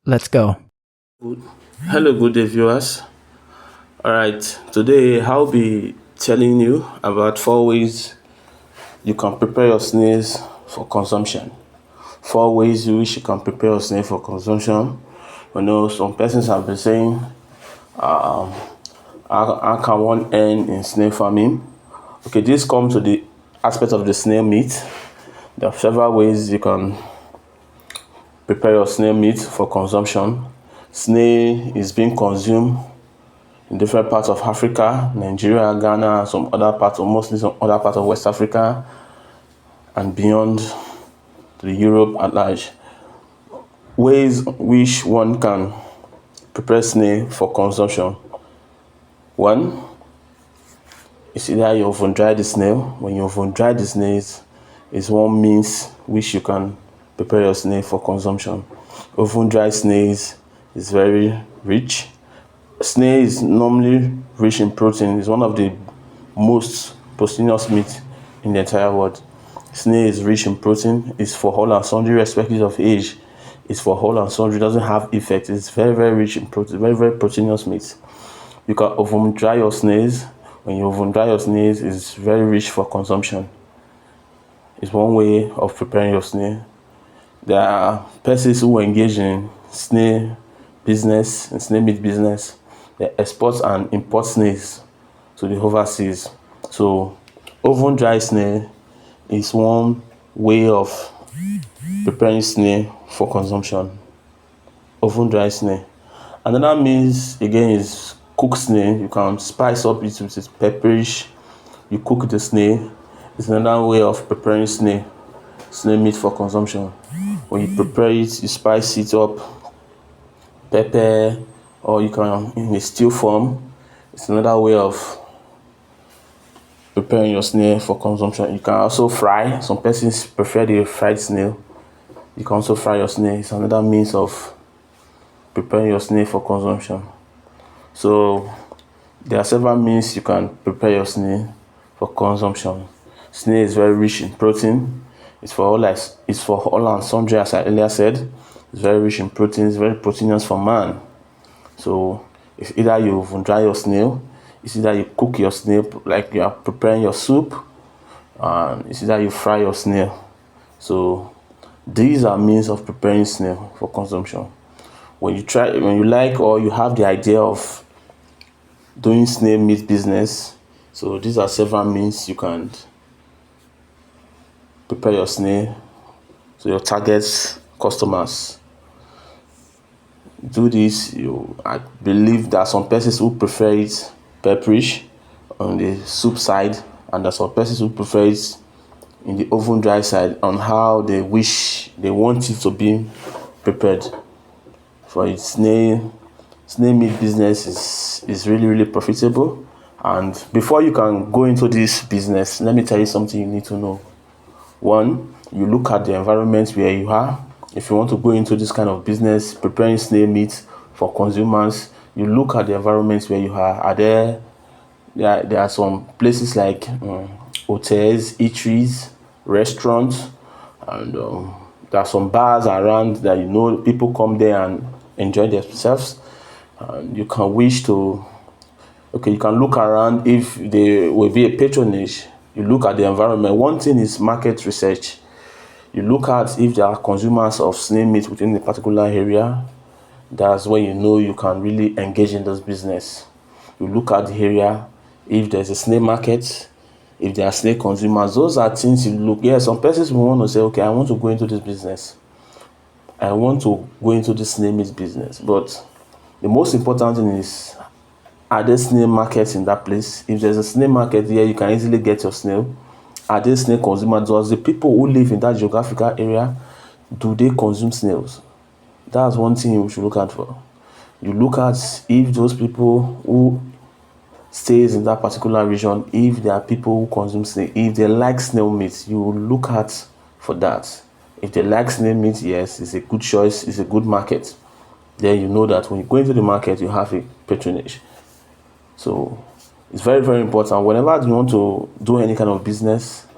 Let's go. Hello, good day, viewers. All right, today I'll be telling you about 4 ways you can prepare your snails for consumption. 4 ways in which you can prepare your snail for consumption. Some persons have been saying, how can one earn in snail farming? Okay, this comes to the aspect of the snail meat. There are several ways you can prepare your snail meat for consumption. Snail is being consumed in different parts of Africa, Nigeria, Ghana, and some other parts, or mostly some other parts of West Africa and beyond to Europe at large. Ways which one can prepare snail for consumption. One is either you oven dry the snail. When you oven dry the snails, is one means which you can prepare your snail for consumption. Oven dry snails is very rich. Snail is normally rich in protein. It's one of the most proteinous meat in the entire world. Snail is rich in protein. It's for all and sundry, irrespective of age. It's for all and sundry. It doesn't have effect. It's very, very rich in protein. Very, very proteinous meat. You can oven dry your snails. When you oven dry your snails, it's very rich for consumption. It's one way of preparing your snail. There are persons who engage in snail business, in snail meat business. They export and import snails to the overseas. So, oven dry snail is one way of preparing snail for consumption. Oven dry snail. Another means again is cook snail. You can spice up it with pepperish. You cook the snail. It's another way of preparing snail meat for consumption. When you prepare it, you spice it up, pepper, or you can in a stew form. It's another way of preparing your snail for consumption. You can also fry. Some persons prefer the fried snail. You can also fry your snail. It's another means of preparing your snail for consumption. So there are several means you can prepare your snail for consumption. Snail is very rich in protein. It's for all and sundry, as I earlier said. It's very rich in protein. It's very proteinous for man. So it's either you oven dry your snail, it's either you cook your snail like you are preparing your soup, and it's either you fry your snail. So these are means of preparing snail for consumption. When you like or you have the idea of doing snail meat business, so these are several means you can prepare your snail to your target customers. Do this, I believe there are some persons who prefer it pepperish on the soup side, and there are some persons who prefer it in the oven dry side on how they want it to be prepared. For its snail meat business is really, really profitable. And before you can go into this business, let me tell you something you need to know. One, you look at the environment where you are. If you want to go into this kind of business, preparing snail meat for consumers, you look at the environment where you are. There are some places like hotels, eateries, restaurants, and there are some bars around that people come there and enjoy themselves. And you can wish to, okay, you can look around if there will be a patronage. You look at the environment. One thing is market research. You look at if there are consumers of snail meat within a particular area. That's when you can really engage in this business. You look at the area, if there's a snail market, if there are snail consumers. Those are things you look. Yeah, some persons will want to say, okay, I want to go into this business. I want to go into this snail meat business. But the most important thing is, are there snail markets in that place? If there's a snail market here, you can easily get your snail. Are there snail consumers? Does the people who live in that geographical area, do they consume snails? That's one thing you should look out for. You look at if those people who stays in that particular region, if there are people who consume snail, if they like snail meat, you look at for that. If they like snail meat, yes, it's a good choice, it's a good market. Then you know that when you go into the market, you have a patronage. So it's very, very important. Whenever you want to do any kind of business,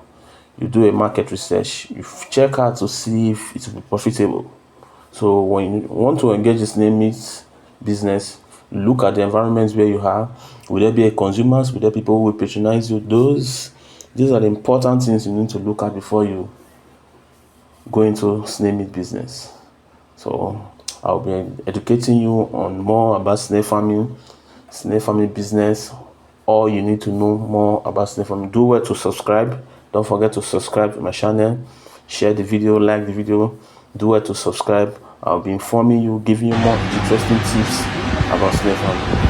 you do a market research. You check out to see if it will be profitable. So when you want to engage in snail meat business, look at the environment where you are. Will there be consumers? Will there people who will patronize you? These are the important things you need to look at before you go into snail meat business. So I'll be educating you on more about snail farming business. All you need to know more about snail farming. Do well to subscribe. Don't forget to subscribe to my channel. Share the video, like the video. Do well to subscribe. I'll be informing you, giving you more interesting tips about snail farming.